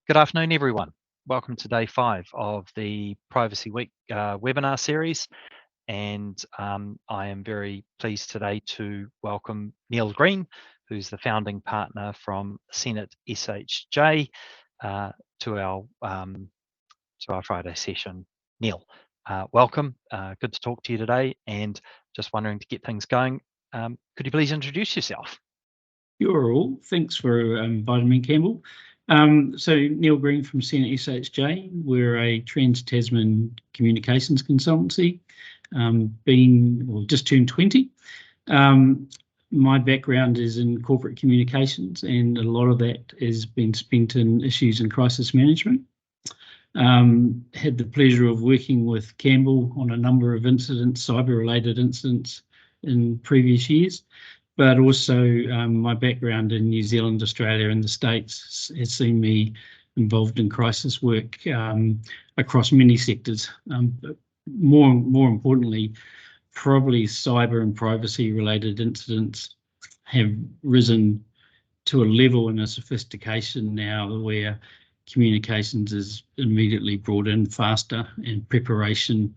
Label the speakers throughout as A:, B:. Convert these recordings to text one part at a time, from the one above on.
A: Good afternoon, everyone. Welcome to day 5 of the Privacy Week webinar series. And I am very pleased today to welcome Neil Green, who's the founding partner from Senate SHJ, to our Friday session. Neil, welcome. Good to talk to you today. And just wondering, to get things going, could you please introduce yourself?
B: You're all. Thanks for inviting me, Campbell. So Neil Green from Senate SHJ. We're a Trans-Tasman communications consultancy, just turned 20. My background is in corporate communications, and a lot of that has been spent in issues and crisis management. Had the pleasure of working with Campbell on a number of incidents, cyber-related incidents in previous years. But also my background in New Zealand, Australia and the States has seen me involved in crisis work across many sectors. But more importantly, probably cyber and privacy related incidents have risen to a level and a sophistication now where communications is immediately brought in faster, and preparation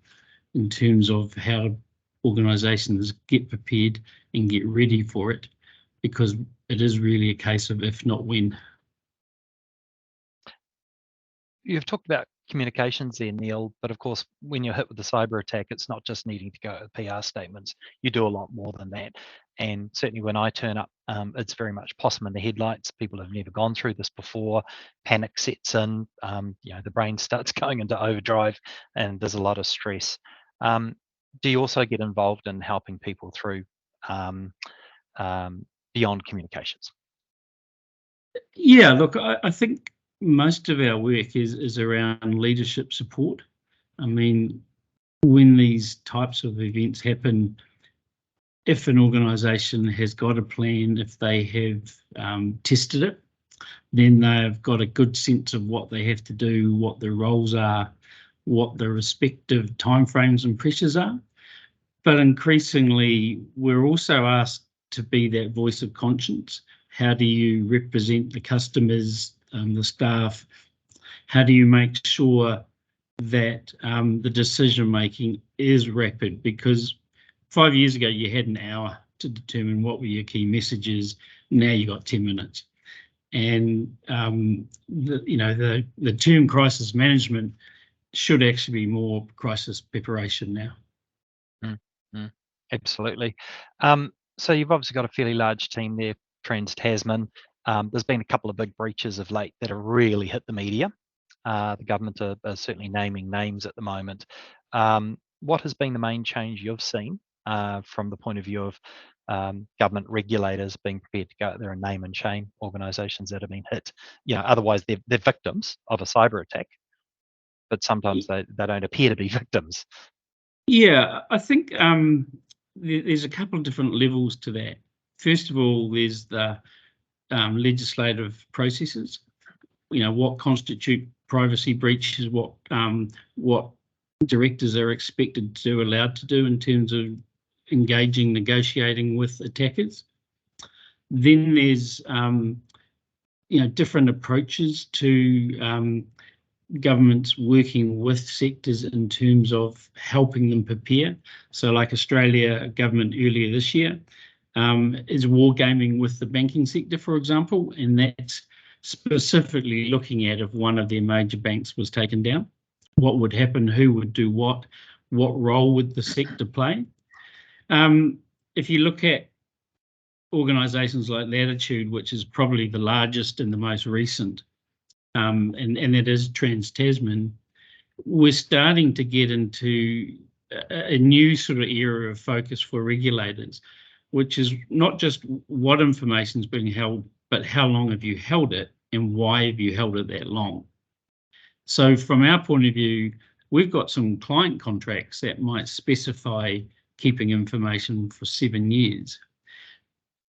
B: in terms of how organisations get prepared and get ready for it, because it is really a case of if not when.
A: You've talked about communications there, Neil, but of course, when you're hit with a cyber attack, it's not just needing to go with PR statements. You do a lot more than that. And certainly when I turn up, it's very much possum in the headlights. People have never gone through this before. Panic sets in, the brain starts going into overdrive, and there's a lot of stress. Do you also get involved in helping people through beyond communications?
B: Yeah, look, I think most of our work is around leadership support. I mean, when these types of events happen, if an organisation has got a plan, if they have tested it, then they've got a good sense of what they have to do, what their roles are, what the respective timeframes and pressures are. But increasingly, we're also asked to be that voice of conscience. How do you represent the customers, the staff? How do you make sure that the decision making is rapid? Because 5 years ago, you had an hour to determine what were your key messages. Now you've got 10 minutes. And the term crisis management should actually be more crisis preparation now.
A: Absolutely. So you've obviously got a fairly large team there, Trans-Tasman. There's been a couple of big breaches of late that have really hit the media. The government are certainly naming names at the moment. What has been the main change you've seen from the point of view of government regulators being prepared to go out there and name and shame organisations that have been hit? Otherwise they're victims of a cyber attack, but sometimes they don't appear to be victims.
B: Yeah, I think there's a couple of different levels to that. First of all, there's the legislative processes. What constitute privacy breaches, what directors are expected to allowed to do in terms of engaging, negotiating with attackers. Then there's different approaches to governments working with sectors in terms of helping them prepare. So like Australia government earlier this year is wargaming with the banking sector, for example, and that's specifically looking at if one of their major banks was taken down, what would happen, who would do what role would the sector play. If you look at organisations like Latitude, which is probably the largest and the most recent, and that is Trans-Tasman, we're starting to get into a new sort of era of focus for regulators, which is not just what information is being held, but how long have you held it and why have you held it that long? So from our point of view, we've got some client contracts that might specify keeping information for 7 years.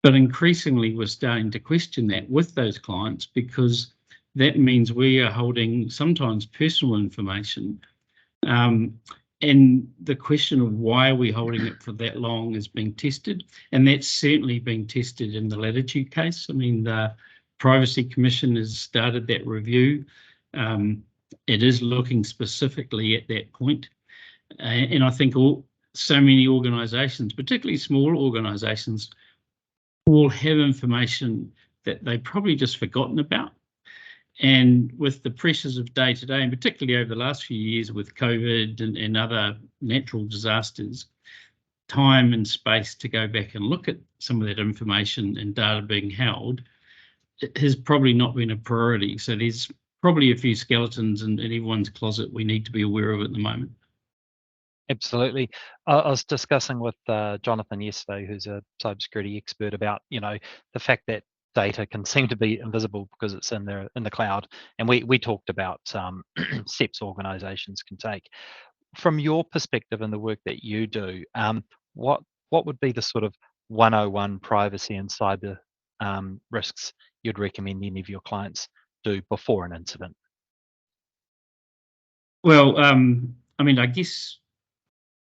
B: But increasingly, we're starting to question that with those clients, because that means we are holding sometimes personal information. And the question of why are we holding it for that long is being tested. And that's certainly being tested in the Latitude case. I mean, the Privacy Commission has started that review. It is looking specifically at that point. And I think so many organisations, particularly small organisations, will have information that they've probably just forgotten about. And with the pressures of day to day, and particularly over the last few years with COVID and other natural disasters, time and space to go back and look at some of that information and data being held, it has probably not been a priority. So there's probably a few skeletons in everyone's closet we need to be aware of at the moment.
A: Absolutely. I was discussing with Jonathan yesterday, who's a cybersecurity expert, about the fact that data can seem to be invisible because it's in the cloud, and we talked about steps organisations can take. From your perspective and the work that you do, what would be the sort of 101 privacy and cyber risks you'd recommend any of your clients do before an incident?
B: Well, I mean, I guess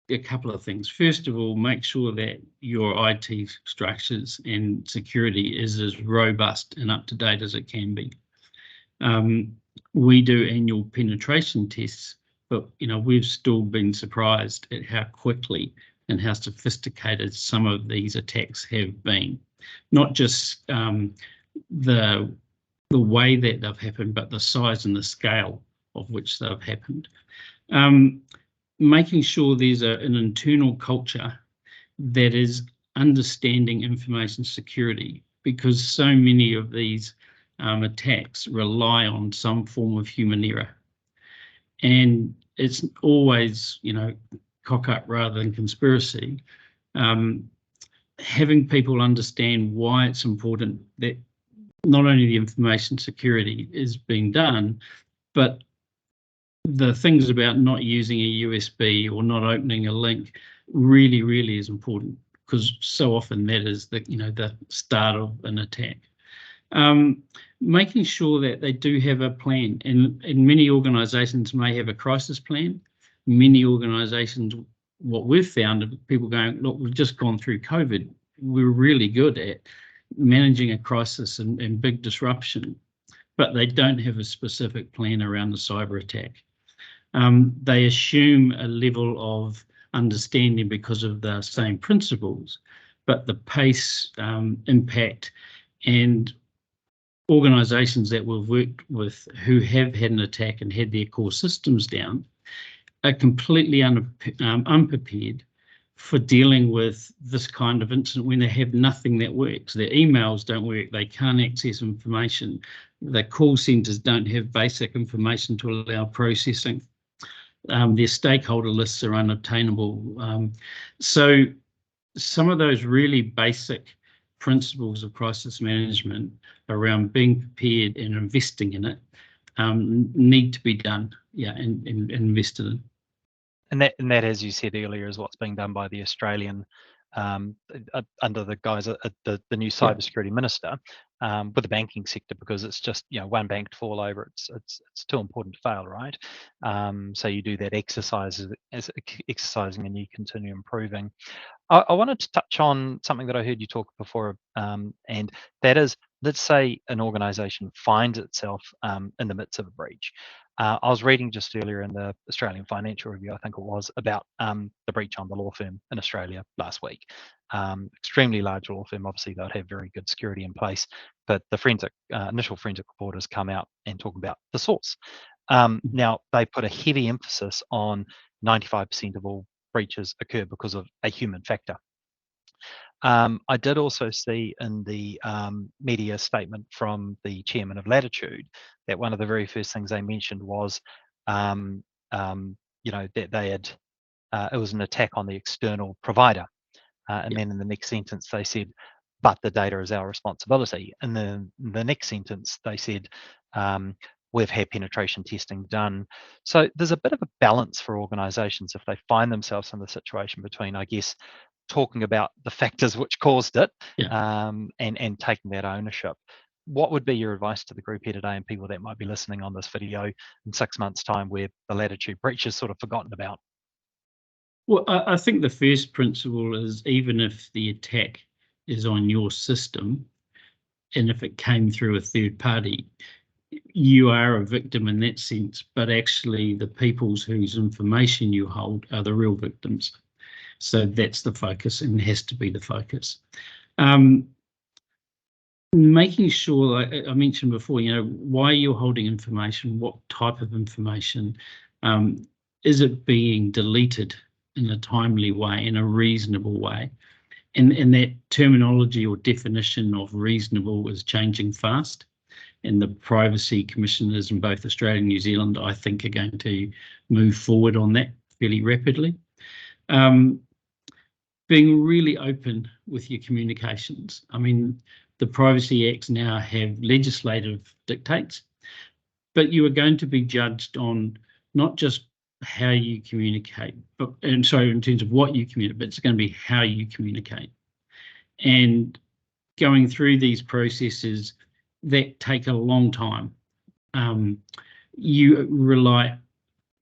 B: a couple of things. First of all, make sure that your IT structures and security is as robust and up to date as it can be. We do annual penetration tests, but we've still been surprised at how quickly and how sophisticated some of these attacks have been. Not just the way that they've happened, but the size and the scale of which they've happened. Making sure there's an internal culture that is understanding information security, because so many of these attacks rely on some form of human error. And it's always, cock up rather than conspiracy. Having people understand why it's important that not only the information security is being done, but the things about not using a USB or not opening a link really, really is important, because so often that is the start of an attack. Making sure that they do have a plan, and many organisations may have a crisis plan. Many organisations, what we've found, are people going, look, we've just gone through COVID. We're really good at managing a crisis and big disruption, but they don't have a specific plan around the cyber attack. They assume a level of understanding because of the same principles, but the pace, impact, and organisations that we've worked with who have had an attack and had their core systems down are completely unprepared for dealing with this kind of incident when they have nothing that works. Their emails don't work, they can't access information, the call centres don't have basic information to allow processing. Their stakeholder lists are unobtainable. So some of those really basic principles of crisis management around being prepared and investing in it need to be done, and invested in.
A: And that, as you said earlier, is what's being done by the Australian, under the guise of the new cybersecurity minister, with the banking sector, because it's just one bank to fall over, it's too important to fail, right? So you do that exercising, and you continue improving. I wanted to touch on something that I heard you talk before, and that is, let's say an organisation finds itself in the midst of a breach. I was reading just earlier in the Australian Financial Review, I think it was, about the breach on the law firm in Australia last week. Extremely large law firm, obviously they'd have very good security in place, but the initial forensic report has come out and talk about the source. Now, they put a heavy emphasis on 95% of all breaches occur because of a human factor. I did also see in the media statement from the chairman of Latitude that one of the very first things they mentioned was, that they had, it was an attack on the external provider. And then in the next sentence, they said, but the data is our responsibility. And then the next sentence, they said, we've had penetration testing done. So there's a bit of a balance for organisations if they find themselves in the situation between, I guess, talking about the factors which caused it, and taking that ownership. What would be your advice to the group here today and people that might be listening on this video in 6 months' time where the Latitude breach is sort of forgotten about?
B: Well, I think the first principle is, even if the attack is on your system, and if it came through a third party, you are a victim in that sense, but actually the people whose information you hold are the real victims. So that's the focus and has to be the focus. Making sure, I mentioned before, why you're holding information, what type of information, is it being deleted in a timely way, in a reasonable way? And that terminology or definition of reasonable is changing fast. And the privacy commissioners in both Australia and New Zealand, I think, are going to move forward on that fairly rapidly. Being really open with your communications. I mean, the Privacy Acts now have legislative dictates, but you are going to be judged on not just how you communicate, but in terms of what you communicate, but it's going to be how you communicate. And going through these processes that take a long time, you rely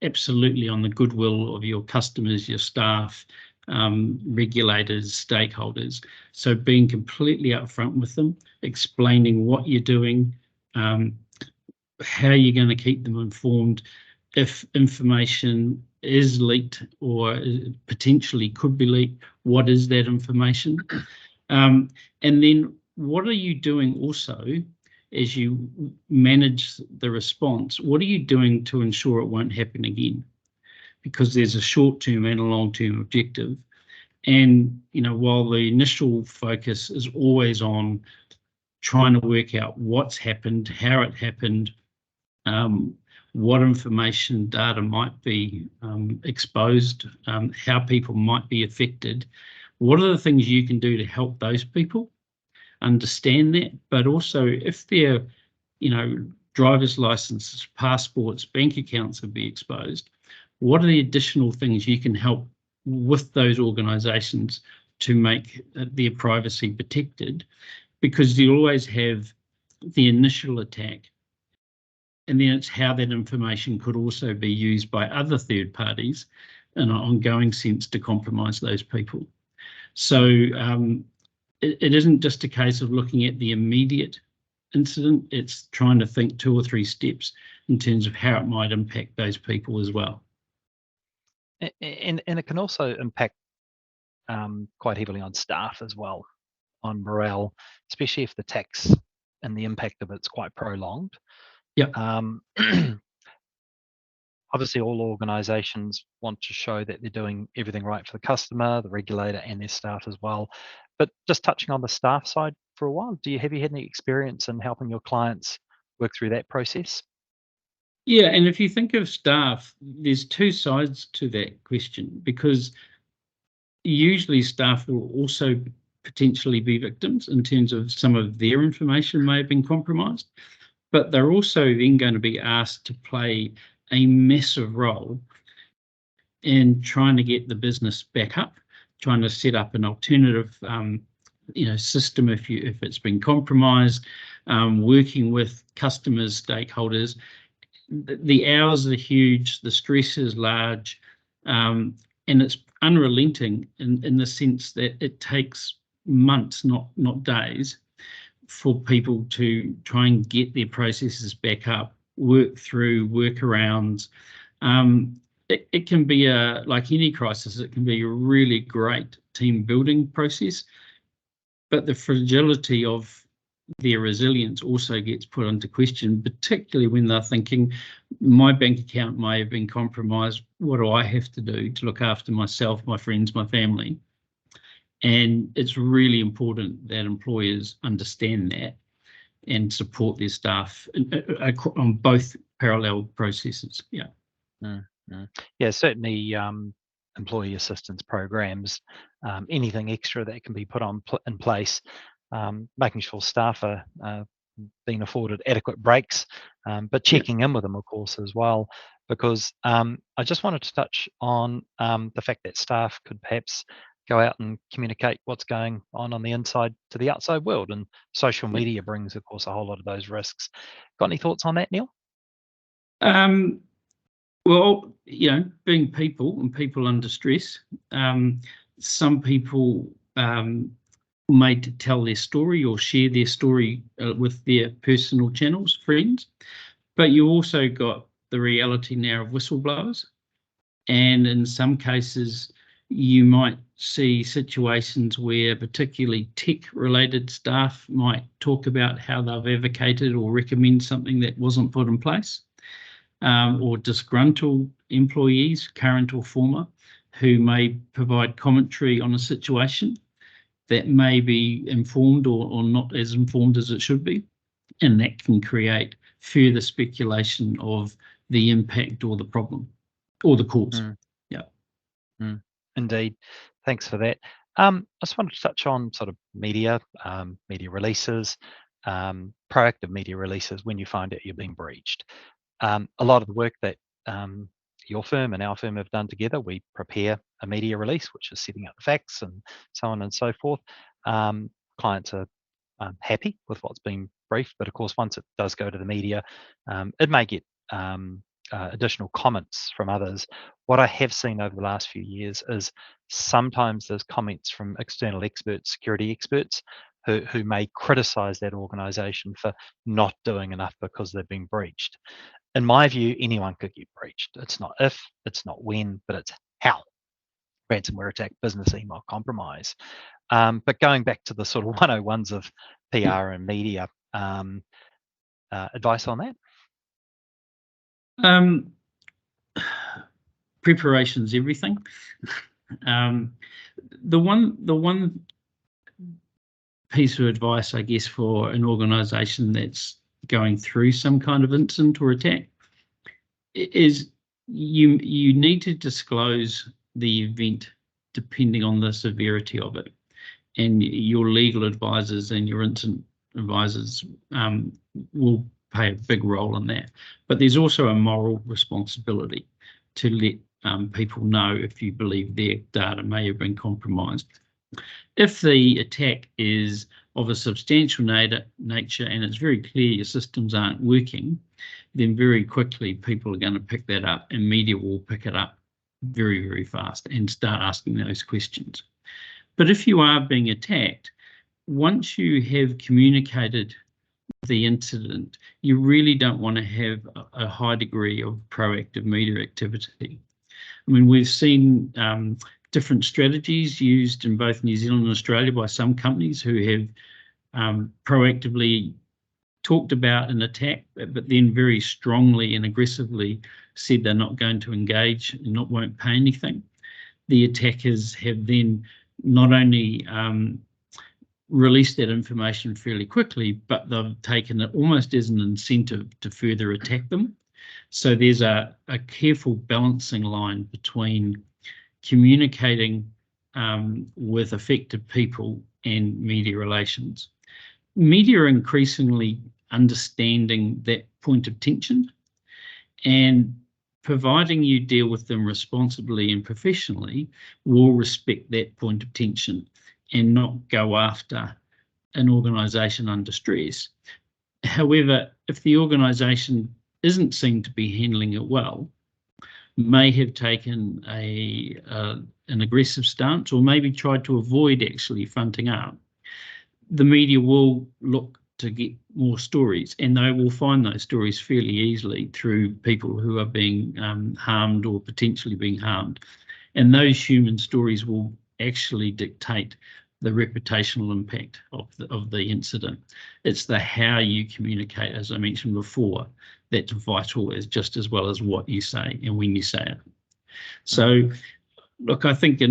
B: absolutely on the goodwill of your customers, your staff, regulators, stakeholders. So being completely upfront with them, explaining what you're doing, how you're going to keep them informed. If information is leaked or potentially could be leaked, what is that information? And then what are you doing also as you manage the response? What are you doing to ensure it won't happen again? Because there's a short-term and a long-term objective. And, while the initial focus is always on trying to work out what's happened, how it happened, what information data might be exposed, how people might be affected, what are the things you can do to help those people understand that? But also, if their, driver's licenses, passports, bank accounts would be exposed, what are the additional things you can help with those organisations to make their privacy protected? Because you always have the initial attack, and then it's how that information could also be used by other third parties in an ongoing sense to compromise those people. So it isn't just a case of looking at the immediate incident, it's trying to think 2 or 3 steps in terms of how it might impact those people as well.
A: And it can also impact quite heavily on staff as well, on morale, especially if the tax and the impact of it's quite prolonged.
B: Yeah.
A: Obviously, all organisations want to show that they're doing everything right for the customer, the regulator, and their staff as well. But just touching on the staff side for a while, have you had any experience in helping your clients work through that process?
B: Yeah, and if you think of staff, there's 2 sides to that question, because usually staff will also potentially be victims in terms of some of their information may have been compromised, but they're also then going to be asked to play a massive role in trying to get the business back up, trying to set up an alternative system if it's been compromised, working with customers, stakeholders. The hours are huge, the stress is large, and it's unrelenting in the sense that it takes months, not days, for people to try and get their processes back up, work through workarounds. It can be like any crisis, it can be a really great team building process, but the fragility of their resilience also gets put into question, particularly when they're thinking, my bank account may have been compromised. What do I have to do to look after myself, my friends, my family? And it's really important that employers understand that and support their staff on both parallel processes. Yeah.
A: Mm-hmm. Yeah, certainly employee assistance programs, anything extra that can be put in place, making sure staff are being afforded adequate breaks, but checking in with them, of course, as well, because I just wanted to touch on the fact that staff could perhaps go out and communicate what's going on the inside to the outside world, and social media brings, of course, a whole lot of those risks. Got any thoughts on that, Neil?
B: Well, being people and people under stress, some people made to tell their story or share their story with their personal channels, friends. But you also got the reality now of whistleblowers. And in some cases, you might see situations where particularly tech-related staff might talk about how they've advocated or recommend something that wasn't put in place, or disgruntled employees, current or former, who may provide commentary on a situation that may be informed or not as informed as it should be. And that can create further speculation of the impact or the problem or the cause. Yeah.
A: Indeed. Thanks for that. I just wanted to touch on sort of media, media releases, proactive media releases when you find out you're being breached. A lot of the work that your firm and our firm have done together, we prepare a media release, which is setting out the facts and so on and so forth. Clients are happy with what's been briefed, but of course, once it does go to the media, it may get additional comments from others. What I have seen over the last few years is sometimes there's comments from external experts, security experts, who may criticize that organization for not doing enough because they've been breached. In my view, anyone could get breached. It's not if, it's not when, but it's how. Ransomware attack, business email compromise. But going back to the sort of 101s of PR and media, advice on that?
B: Preparation's everything. The one piece of advice, I guess, for an organisation that's going through some kind of incident or attack is you need to disclose the event depending on the severity of it, and your legal advisors and your incident advisors will play a big role in that. But there's also a moral responsibility to let people know if you believe their data may have been compromised. If the attack is of a substantial nature and it's very clear your systems aren't working, then very quickly people are going to pick that up, and media will pick it up very, very fast and start asking those questions. But if you are being attacked, once you have communicated the incident, you really don't want to have a high degree of proactive media activity. I mean, we've seen different strategies used in both New Zealand and Australia by some companies who have proactively talked about an attack, but then very strongly and aggressively said they're not going to engage and won't pay anything. The attackers have then not only released that information fairly quickly, but they've taken it almost as an incentive to further attack them. So there's a careful balancing line between communicating with affected people and media relations. Media are increasingly understanding that point of tension, and providing you deal with them responsibly and professionally will respect that point of tension and not go after an organisation under stress. However, if the organisation isn't seen to be handling it well, may have taken an aggressive stance or maybe tried to avoid actually fronting up, the media will look to get more stories, and they will find those stories fairly easily through people who are being harmed or potentially being harmed. And those human stories will actually dictate the reputational impact of the incident. It's the how you communicate, as I mentioned before, that's vital, as just as well as what you say and when you say it. So, look, I think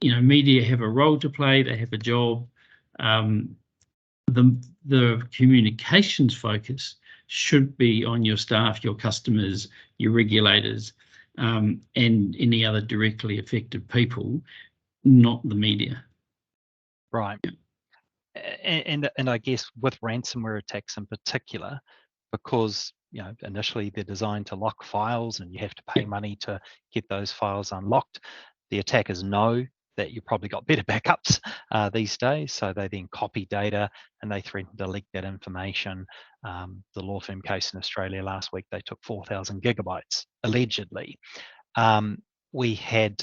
B: media have a role to play. They have a job. The communications focus should be on your staff, your customers, your regulators, and any other directly affected people, not the media.
A: Right. And I guess with ransomware attacks in particular, because initially they're designed to lock files and you have to pay money to get those files unlocked, the attackers know that you've probably got better backups these days, so they then copy data and they threaten to leak that information. The law firm case in Australia last week, they took 4,000 gigabytes allegedly. We had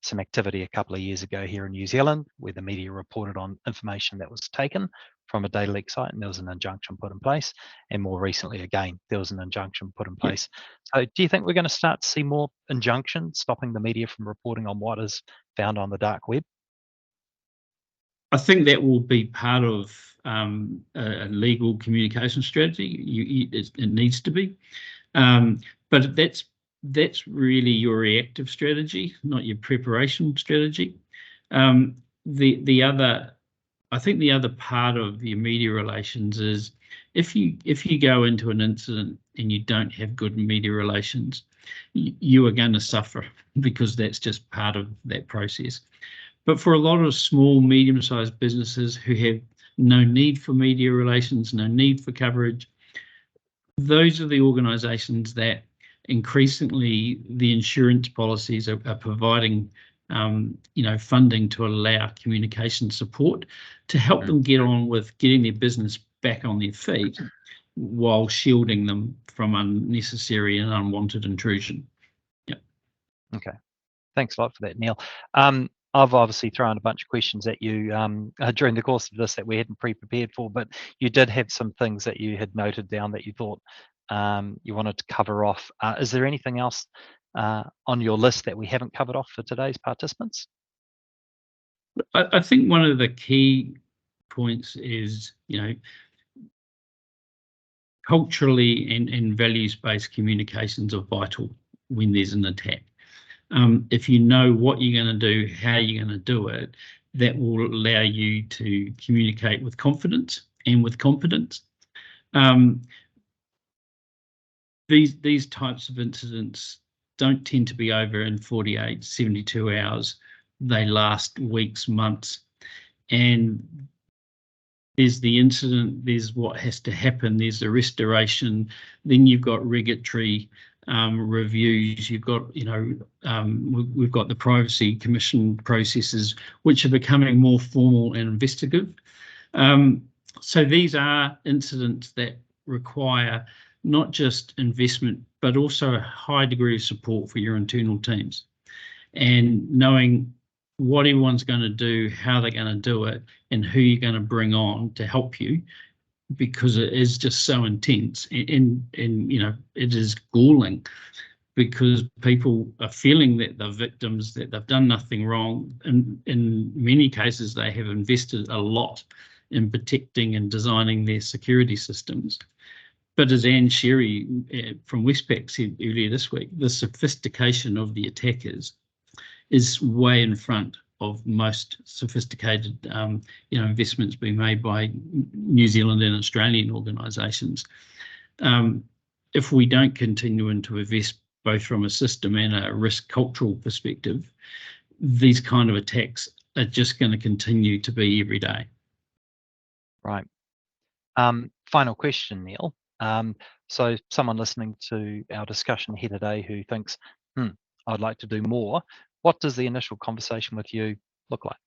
A: some activity a couple of years ago here in New Zealand where the media reported on information that was taken from a data leak site and there was an injunction put in place. And more recently, again, there was an injunction put in place. So do you think we're going to start to see more injunctions stopping the media from reporting on what is found on the dark web?
B: I think that will be part of a legal communication strategy. It needs to be, but that's really your reactive strategy, not your preparation strategy. The other, I think the other part of your media relations is if you go into an incident and you don't have good media relations, you are going to suffer because that's just part of that process. But for a lot of small, medium-sized businesses who have no need for media relations, no need for coverage, those are the organisations that increasingly the insurance policies are providing funding to allow communication support to help them get on with getting their business back on their feet while shielding them from unnecessary and unwanted intrusion. Yep.
A: Okay. Thanks a lot for that, Neil. I've obviously thrown a bunch of questions at you during the course of this that we hadn't pre-prepared for, but you did have some things that you had noted down that you thought you wanted to cover off. Is there anything else on your list that we haven't covered off for today's participants?
B: I think one of the key points is, culturally and values-based communications are vital when there's an attack. If you know what you're going to do, how you're going to do it, that will allow you to communicate with confidence and with competence. These types of incidents don't tend to be over in 48, 72 hours. They last weeks, months, and there's the incident, there's what has to happen, there's the restoration, then you've got regulatory reviews, you've got, we've got the Privacy Commission processes, which are becoming more formal and investigative. So these are incidents that require not just investment, but also a high degree of support for your internal teams. And knowing what everyone's going to do, how they're going to do it, and who you're going to bring on to help you, because it is just so intense and it is galling because people are feeling that they're victims, that they've done nothing wrong. And in many cases, they have invested a lot in protecting and designing their security systems. But as Anne Sherry from Westpac said earlier this week, the sophistication of the attackers is way in front of most sophisticated investments being made by New Zealand and Australian organisations. If we don't continue to invest both from a system and a risk cultural perspective, these kind of attacks are just going to continue to be every day.
A: Right. Final question, Neil. So someone listening to our discussion here today who thinks, I'd like to do more. What does the initial conversation with you look like?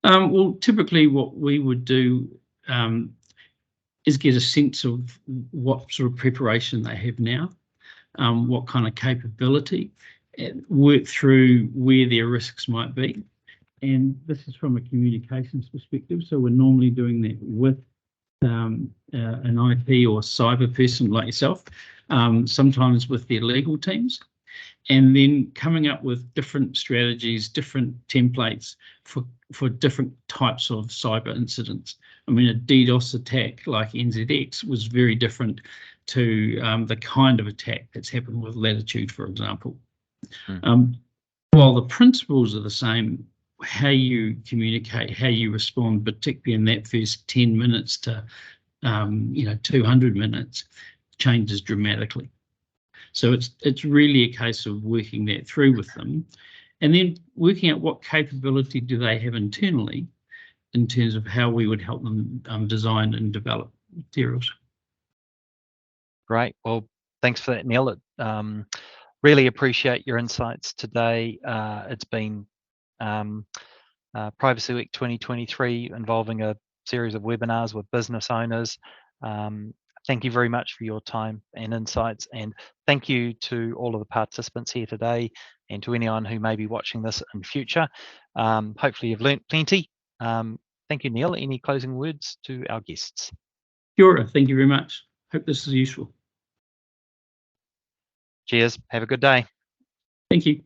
B: Well, typically what we would do is get a sense of what sort of preparation they have now, what kind of capability, work through where their risks might be. And this is from a communications perspective. So we're normally doing that with an IP or cyber person like yourself, sometimes with their legal teams, and then coming up with different strategies, different templates for different types of cyber incidents. I mean, a DDoS attack like NZX was very different to the kind of attack that's happened with Latitude, for example. While the principles are the same, how you communicate, how you respond, particularly in that first 10 minutes to 200 minutes, changes dramatically. So it's really a case of working that through with them and then working out what capability do they have internally in terms of how we would help them design and develop materials.
A: Great. Well, thanks for that, Neil. Really appreciate your insights today. It's been Privacy Week 2023 involving a series of webinars with business owners. Thank you very much for your time and insights, and thank you to all of the participants here today and to anyone who may be watching this in future. Hopefully you've learnt plenty. Thank you, Neil. Any closing words to our guests?
B: Kia ora, thank you very much. Hope this is useful.
A: Cheers. Have a good day.
B: Thank you.